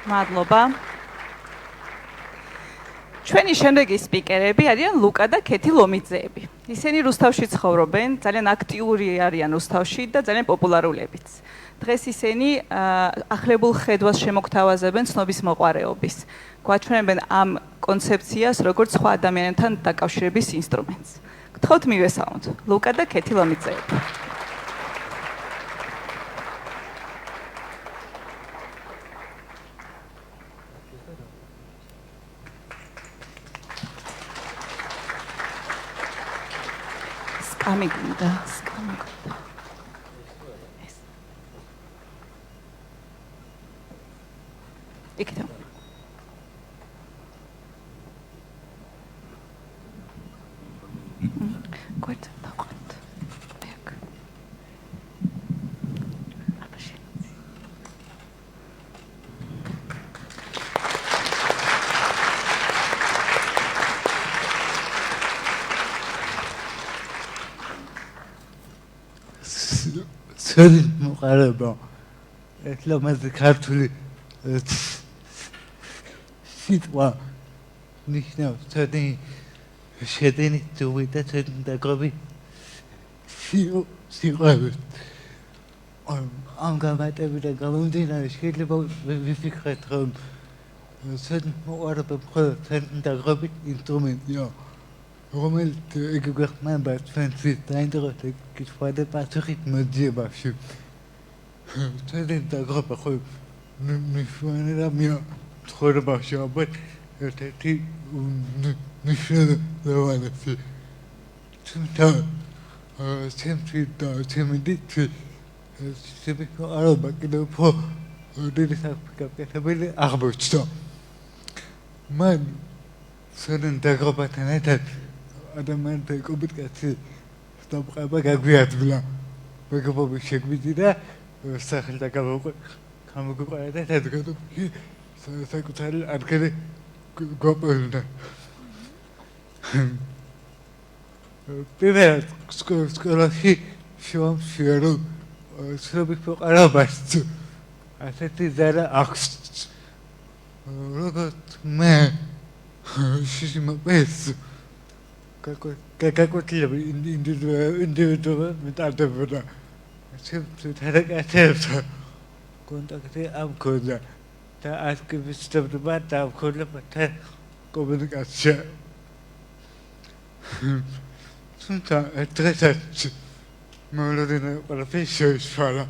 მადლობა. ჩვენი შემდეგი სპიკერები არიან ლუკა და ქეთი ლომიძეები. ისინი რუსთავში ცხოვრობენ, ძალიან აქტიური არიან რუსთავში და ძალიან პოპულარულებიც. დღეს ისინი ახლებულ ხედვას შემოგთავაზებენ ცნობის მოყვარეობის. გვაჩვენებენ ამ კონცეფციას, როგორც სხვა ადამიანებთან დაკავშირების ინსტრუმენტს. გთხოვთ მივესალმოთ ლუკა და ქეთი ლომიძეები. Skamigunда. იქით. Gut, da kommt. Berg. Aber schön. Sorry, მოყარება. ეხლა მას ქართული სიტყვა ნიშნავს თოდი შედენი ძუვი და თოდი დაგრობი სიყვარული. ამ გამარტებიდან გამომდინარე შეიძლება ვიფიქრეთ რომ თოდი მოყარება მხოლოდ თოდი დაგრობი ინსტრუმენტია. რომელიც იგი გვეხმარება ჩვენთვის დაინტერესდა კითხვა და პასუხით მოძიებაში. თოდი დაგრობა ხო მნიშვნელოვანია ცხოვრებაში, ალბათ ერთ-ერთი მნიშვნელოვანი. თუმცა ჩემთვის და ჩემით არობა კიდევ უფრო დიდი საფრთხე აღმოჩნდა. მან სერენ დაგრობათან ერთად ადამიანთა კომუნიკაციის დამყარება გაგვიაზრდა. მეგობრობის შეგვიძლია სახელთა გამოგვიყარა და თადგომი საკუთარი ადგილი გვაპოვდა. პირველად სკოლაში შევამშვია რომ ცნობის მოყარებას ასეთი ზარა აქვს. როგორც მე შიშიმაპეს გაკეთება ინდივიდუალურად მეტარდებოდა. ჩემთვის თანაკაცებთან კონტაქტი ამ ქონდა და ასკივისდება და მქონდა მათთან კომუნიკაცია. თუმცა დღესაც მოლოდინა ყველაფერი შეიცვალა.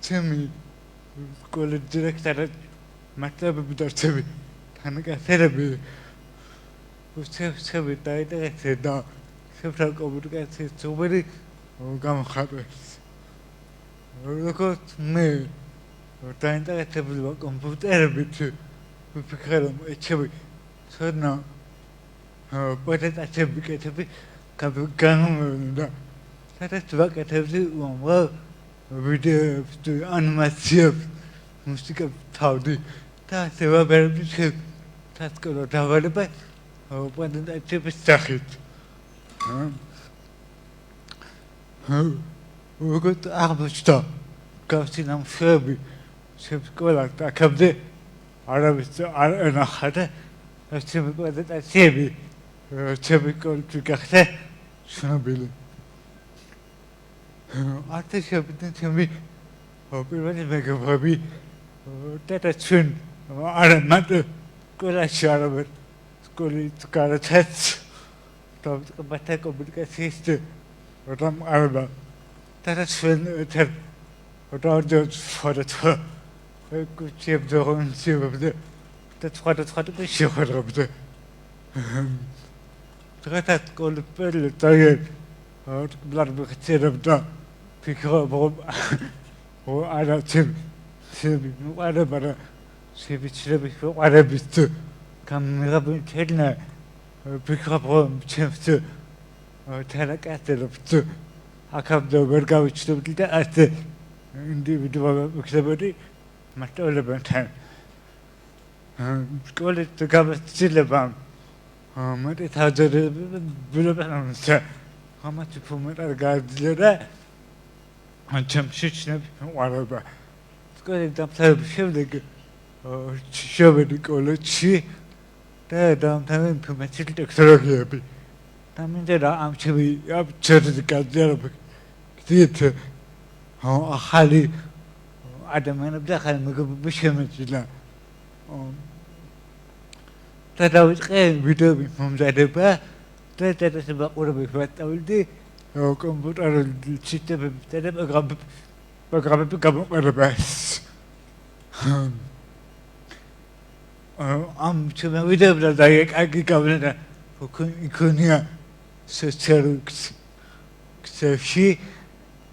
ჩემი სკოლის დირექტორი მათლაბები დარჩები თანაკაცები უცებ დაინტერესდა და შეფრა კომუნიკაციის ძუბერი გამოხატეს. როგორც მე დაინტერესებული ვარ კომპიუტერებით, ვიფიქრე რომ ეჩები ცოდნა პრეზენტაციები კეთები გამომევნდა. სადაც ვაკეთებდი უამრავ ვიდეოებს, ანიმაციებს, მუსიკებს თავდი და ასე ვაბერებდი სასკოლო დავალება პრეზენტაციების სახით. როგორც აღმოჩნდა გავსინამშრები სკოლას აქამდე არავის არ ენახა და ჩემი პრეზენტაციები ჩემი კოლექცია გახდა ცნობილი. არც შევიდნენ ჩემი პირველი მეგობრები და ჩვენ არა მარტო სკოლაში არამედ სკოლის გარეთაც და კომუნიკაციის რამ არება და ჩვენ ორჯერ ფოტო კუჩებდორონცებდა და სხვა შეხვედრებდა. დღესაც სკოლის პერიოდში ძალიან ბლარბხცერებდა ფიქრობ არა ჩემი მოყარება და შევიჩრები მოყარების გამიღებული თენა ფიქრობ ჩემს თანაკაცებს აქამდე ვერ გავიჩნდებოდი და ასე ინდივიდუალურად ვიქნებოდი მასწავლებელთან. სკოლის გამოცდილებამ მეტი თავჯერებებია ამათი ფორმატად გააძლიერა ჩემში ჩნები მოყარება. სკოლის დამთავრების შემდეგ შევედი კოლეჯში და დამთავრე ინფორმაციული ტექნოლოგიები. და მინდა ამ ჩერტიკაზე გდით ახალი ადამიანებს და ახალი მეგობრები შემეძინა. და დავიწყე ვიდეოების მომზადება და ეს მაყურებელი ვატავდი კომპიუტერული სისტემების და პროგრამები გამოყენებას. ამ ვიდეოებთან კარგი გავლენა იქონია სოციალურში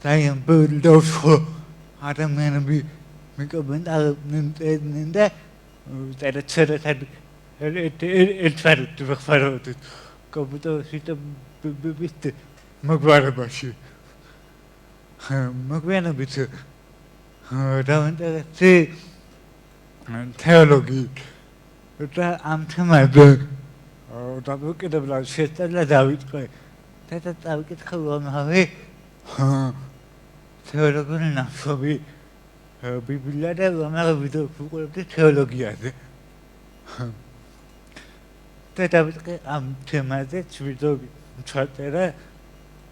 დაიან ბოლდოვსო ადამიანები მეკომენტარებდნენ და წერეთ ერთად ვხმარობთ კომპიუტერის სისტემების მოგვარებაში. მოგვიანებით დავინტერესდი თეოლოგიით და ამ თემაზე დამოკიდებლად შეცდომა დავიწყე და დავიკითხე რომავე თეოლოგიური ნაშრომი ბიბლია და რომავე ვიდეო ვუყურებდი თეოლოგიაზე. და დავიწყე ამ თემაზე ვიდეო ჩაწერა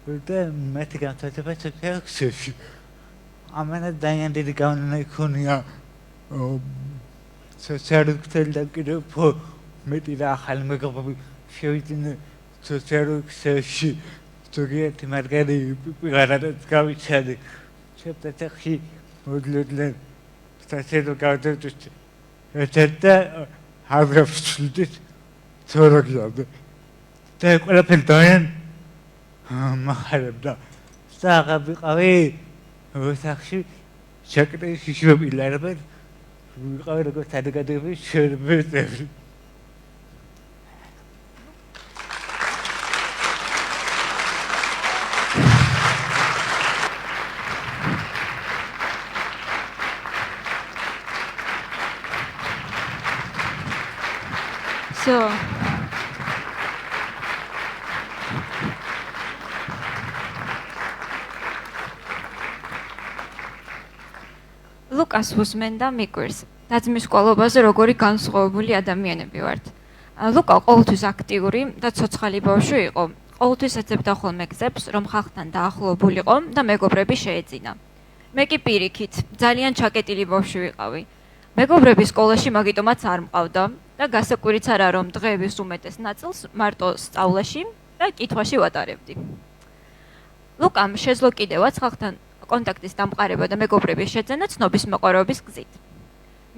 და მათი განთავსება სოციალურში. ამან ძალიან დიდი გავლენა იქონია სოციალურში და კიდევ მეტი და ახალი მეგობრები შევიძინე სოციალურში. ზოგიერთი მაგარი ვიღარადაც გავიცადი. შეფეთახი მოდლოდლენ სტაციონარულ გავდევთ და აღრაფშულით თეოლოგიაზე. და ყველაფერი დაიან მახარებდა. საღა ვიყავი ოთახში შეკრეში შევილებენ ვიყავი როგორც ადგადები შევილებენ. So ლუკას უსმენ და მიკვირს. დაძმის სკოლობაზე როგორი განსხვავებული ადამიანები ვართ. ლუკა ყოველთვის აქტიური და ცოცხალი ბავშვი იყო. ყოველთვის ეძებდა ხოლმე გზებს, რომ ხალხთან დაახლოებულიყო და მეგობრები შეეძინა. მე კი პირიქით, ძალიან ჩაკეტილი ბავშვი ვიყავი. მეგობრები სკოლაში მაგიტომაც არ მყავდა და გასაკვირიც არა, რომ დღეების უმეტეს ნაწილს მარტო სწავლაში და კითხვაში ვატარებდი. ლუკამ შეძლო კიდევაც ხალხთან კონტაქტის დამყარება და მეგობრების შეძენა ცნობის მოყვარების გზით.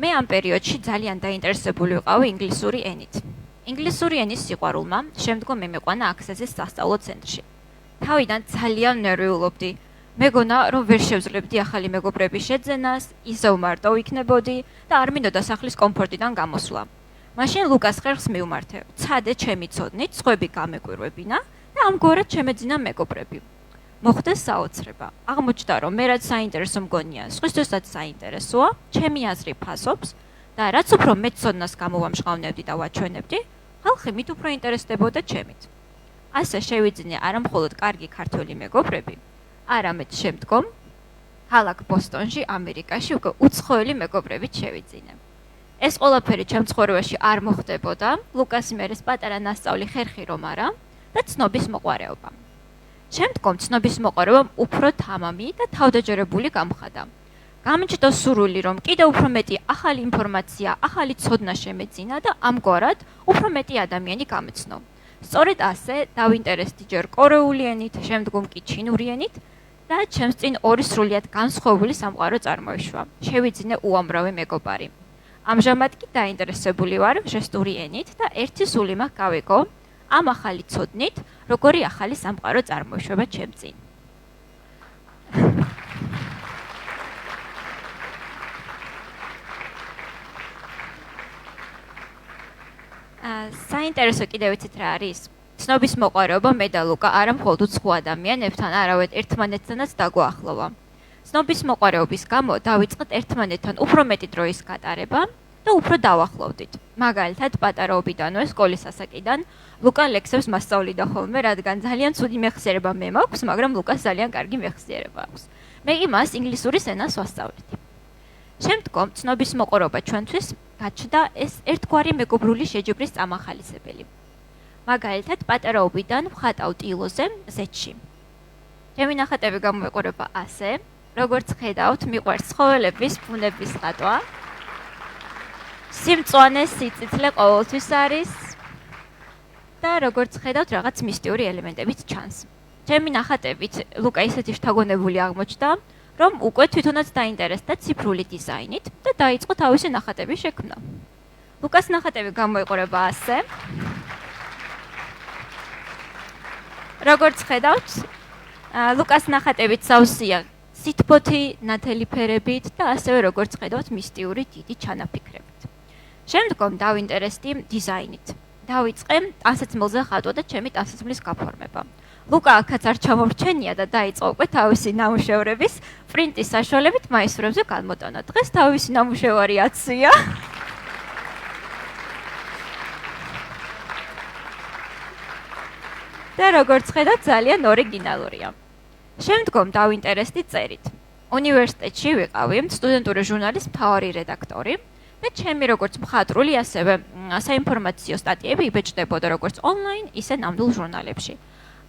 მე ამ პერიოდში ძალიან დაინტერესებული ვიყავი ინგლისური ენით. ინგლისური ენის სიყვარულმა შემდგომ მიმეყვანა აქსესის სასწავლო ცენტრში. თავიდან ძალიან ნერვიულობდი. მეგონა, რომ ვერ შევძლებდი ახალი მეგობრების შეძენას, ისევ მარტო ვიქნებოდი და არ მინდოდა სახლის კომფორტიდან გამოსვლა. მაშინ ლუკას ხერხს მივმართე. ცადე ჩემი ცოდნით, სხვები გამეკვირვებინა და ამგვარად შემეძინა მეგობრები. მოხდეს საოცრება. აღმოჩნდა, რომ მე რაც საინტერესო მგონია, სხვისთვისაც საინტერესოა, ჩემი აზრი ფასობს და რაც უფრო მეტ ცოდნას გამოვამშყავნებდი და ვაჩვენებდი, ხალხი მით უფრო ინტერესდებოდა ჩემით. ასე შევიძინე არა მხოლოდ კარგი ქართველი მეგობრები, არამედ შემდგომ ქალაქ ბოსტონში, ამერიკაში უკვე უცხოელი მეგობრებით შევიძინე. ეს ყველაფერი ჩემ ცხოვრებაში არ მოხდებოდა, ლუკას იმერეს პატარა ნასწავლი ხერხი რომ არა და ცნობის მოყვარეობა. შემდგომ ცნობის მოყვარეობამ უფრო თამამი და თავდაჯერებული გამხადა. გამჭდო სურვილი, რომ კიდევ უფრო მეტი ახალი ინფორმაცია, ახალი ცოდნა შემეძინა და ამგვარად უფრო მეტი ადამიანი გამეცნო. სწორედ ასე დავინტერესდი ჯერ კორეული ენით, შემდგომ კი ჩინური ენით და ჩემს წინ ორი სრულიად განსხვავებული სამყარო წარმოიშვა. შევიძინე უამრავი მეგობარი. ამჟამად კი დაინტერესებული ვარ ჟესტური ენით და ერთი სული მაქვს გავიგო ამ ახალი ცოდნით, როგორი ახალი სამყარო წარმოიშვება ჩემ წინ. საინტერესო კიდევ ვიცით რა არის? ცნობის მოყვარეობა მე და ლუკა არა მხოლოდ უცხო ადამიანებთან, არავედ ერთმანეთთანაც დაგვაახლოვა. ცნობის მოყვარეობის გამო დავიწყეთ ერთმანეთთან უფრო მეტი დროის გატარება და უფრო დავახლოვდით. მაგალითად, პატარაობიდანვე სკოლის ასაკიდან ლუკა ლექსებს მასწავლიდა ხოლმე, რადგან ძალიან ცუდი მეხსიერება მე მაქვს, მაგრამ ლუკას ძალიან კარგი მეხსიერება აქვს. მე კი მას ინგლისურის ენას ვასწავლეთი. შემდგომ ცნობის მოყოლობა ჩვენთვის გაჩნდა ეს ერთგვარი მეგობრული შეჯიბრის წამახალისებელი. მაგალითად, პატარაობიდან ვხატავ ტილოზე ზეთში. ჩემი ნახატები გამოიყურება ასე, როგორც ხედავთ, მიყვარს ცხოველების ბუნების ხატვა. სიმწვანე სიწითლე ყოველთვის არის და როგორც ხედავთ, რაღაც მისტიური ელემენტებიც ჩანს. ჩემი ნახატებით ლუკა ისეთი შთაგონებული აღმოჩნდა, რომ უკვე თვითონაც დაინტერესდა ციფრული დიზაინით და დაიწყო თავისი ნახატების შექმნა. ლუკას ნახატები გამოიყურება ასე. როგორც ხედავთ, ლუკას ნახატებით სავსეა სითბოთი, ნათელი ფერებით და ასევე როგორც ხედავთ, მისტიური დიდი ჩანაფიქრებით. შემდგომ დავინტერესდი დიზაინით. დავიწყე ტანსაცმელზე ხატვა და ჩემი ტანსაცმლის გაფორმება. ლუკა აქაც არ ჩამორჩენია და დაიწყო უკვე თავისი ნამუშევრების პრინტის საშუალებით მაისურებზე განმოტანა. დღეს თავისი ნამუშევარი აცია. და როგორც ხედავთ, ძალიან ორიგინალურია. შემდგომ დავინტერესდი წერით. უნივერსიტეტში ვიყავი სტუდენტური ჟურნალის მთავარი რედაქტორი და ჩემი როგორც მხატვრული, ასევე საინფორმაციო სტატიები იბეჭდებოდა როგორც ონლაინ, ისე ნამდვილ ჟურნალებში.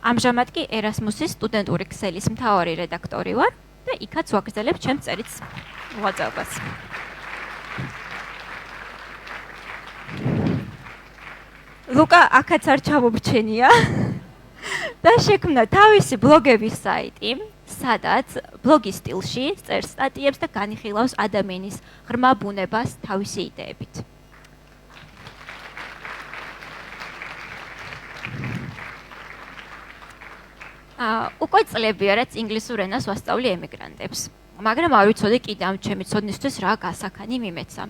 ამჟამად კი ერასმუსის სტუდენტური ქსელის მთავარი რედაქტორი ვარ და იქაც ვაგრძელებ ჩემს წერის მოღვაწეობას. ლუკა აქაც არ ჩამომრჩენია და შექმნა თავისი ბლოგების საიტი, სადაც ბლოგის სტილში წერს სტატიებს და განიხილავს ადამიანის ღრმა ბუნებას თავისი იდეებით. უკვე წლებია, რაც ინგლისურ ენას ვასწავლი ემიგრანტებს. მაგრამ არ ვიცოდი კიდე ამ ჩემი ცოდნისთვის რა გასახანი მიმეცა.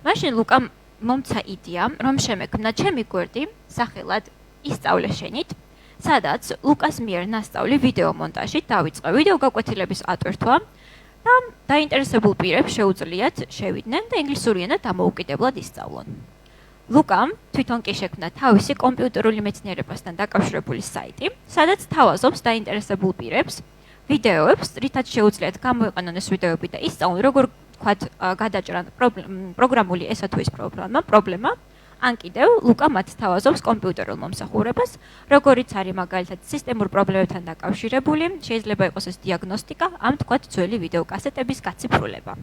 მაშინ ლუკამ მომცა იდეა, რომ შემექმნა ჩემი გვერდი სახელად ისწავლე შენით, სადაც ლუკას მიერ ნასწავლი ვიდეო მონტაჟით დავიწყე ვიდეო გაკვეთილების ატვირთვა და დაინტერესებულ პირებს შეუძლიათ შევიდნენ და ინგლისური ენა დამოუკიდებლად ისწავლონ. ლუკამ თვითონ კი შექმნა თავისი კომპიუტერული მეცნიერებასთან დაკავშირებული საიტი, სადაც თავაზობს დაინტერესებულ პირებს ვიდეოებს, რითაც შეუძლიათ გამოიყენონ ეს ვიდეოები და ისწავლონ, როგორ ვთქვათ, გადაჭრან პროგრამული ესა თუ ის პრობლემა, ან კიდევ ლუკა მათ თავაზობს კომპიუტერულ მომსახურებას, როგორიც არის მაგალითად სისტემურ პრობლემებთან დაკავშირებული, შეიძლება იყოს ეს დიაგნოსტიკა, ან თქვათ ძველი ვიდეო კასეტების გაციფრულება.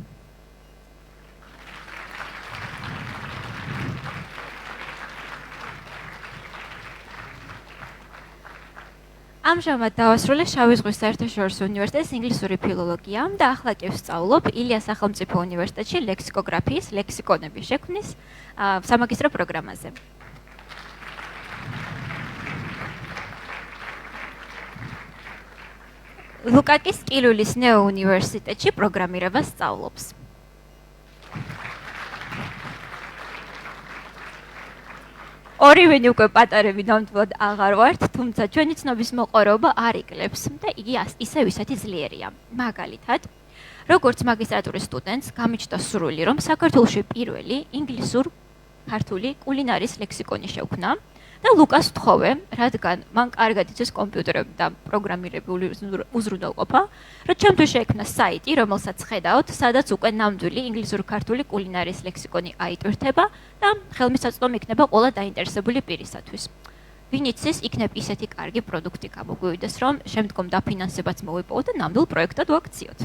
ამჟამად დავასრულე შავი ზღვის საერთაშორისო უნივერსიტეტის ინგლისური ფილოლოგია და ახლა კი ვსწავლობ ილიას სახელმწიფო უნივერსიტეტში ლექსიკოგრაფიის, ლექსიკონების შექმნის სამაგისტრო პროგრამაზე. ლუკა კი სკილულის ნეო უნივერსიტეტში პროგრამირებას სწავლობს. ორივენი უკვე პატარები ნამდვილად აღარ ვართ, თუმცა ჩვენი ცნობის მოყარება არ იკლებს და იგი ისევ ისეთი ძლიერია. მაგალითად, როგორც მაგისტრატურის სტუდენტს გამიჩნდა სურვილი, რომ საქართველოში პირველი ინგლისურ-ქართული კულინარის ლექსიკონი შევქმნა და ლუკას ვთხოვე, რადგან მან კარგად იცის კომპიუტერები და პროგრამირებული უზრუნველყოფა, რომ ჩემთვის შეექმნა საიტი, რომელსაც ხედავთ, სადაც უკვე ნამდვილი ინგლისურ-ქართული კულინარის ლექსიკონი აიტვირთება და ხელმისაწვდომი იქნება ყველა დაინტერესებული პირისათვის. ვინ იცის, იქნებ ისეთი კარგი პროდუქტი გამოგვივიდეს, რომ შემდგომ დაფინანსებაც მოვიპოვოთ და ნამდვილ პროექტად ვაქციოთ.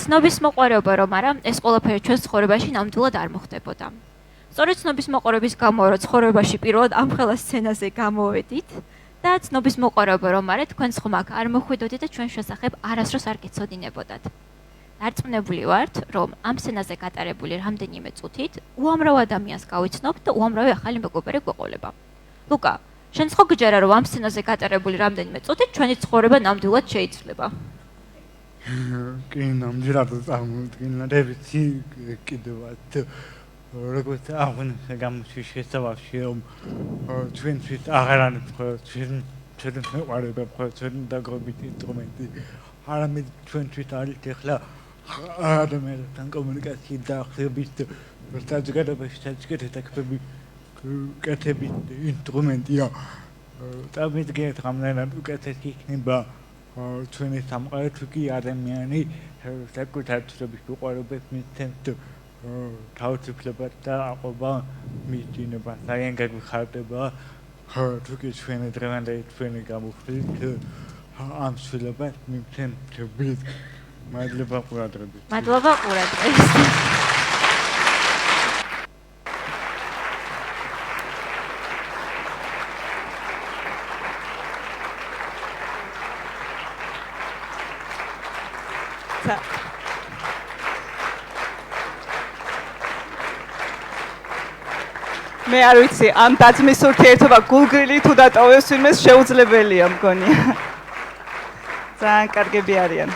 ცნობის მოყარება რომ არა, ეს ყველაფერი ჩვენს ცხოვრებაში ნამდვილად არ მოხდებოდა. სწორედ ცნობის მოყარების გამო, რომ ცხოვრებაში პირველად ამხელა სცენაზე გამოვედით და ცნობის მოყარება რომ არა, თქვენ ხმაკ არ მოხვიდოდით და ჩვენ შესახებ არასდროს არ გეცოდინებოდათ. დარწმუნებული ვართ, რომ ამ სცენაზე გატარებული რამდენიმე წუთით უამრავ ადამიანს გავიცნობთ და უამრავი ახალი მეგობარი გვეყოლება. ლუკა, შენ ხო გჯერა რომ ამ სცენაზე გატარებული რამდენიმე წუთით ჩვენი ცხოვრება ნამდვილად შეიცვლება? კი, ნამდვილად წარმოუდგენლად ვიცი კიდევაც როგორც აღნიშნე გამოჩი შესავალში რომ ჩვენთვის აღარ არის ჩვენ მეყარება ჩვენ დაგრობით ინსტრუმენტი არამედ ჩვენთვის არის ახლა ადამიანთან კომუნიკაცია და ხების საზოგადოებაში საჭიროა კეთების ინსტრუმენტია წამიდგენთ რამდენად უკეთესი იქნება ჩვენი სამყარო თუ კი ადამიანი საკუთარ ცნობის უყურებებს მისცემს თავისუფლებას და აყვება მისდინება ძალიან გაგვიხარდება თუ კი ჩვენი დღევანდელი ჩვენი გამოხდით ამ ცვლილებას მისცემთ მადლობა ყურადღებით მადლობა ყურადღებისთვის. მე არ ვიცი, ამ დაძმის ურთიერთობა გულგრილი თუ დატოვებს ვინმეს შეუძლებელია მგონია. ძალიან კარგები არიან.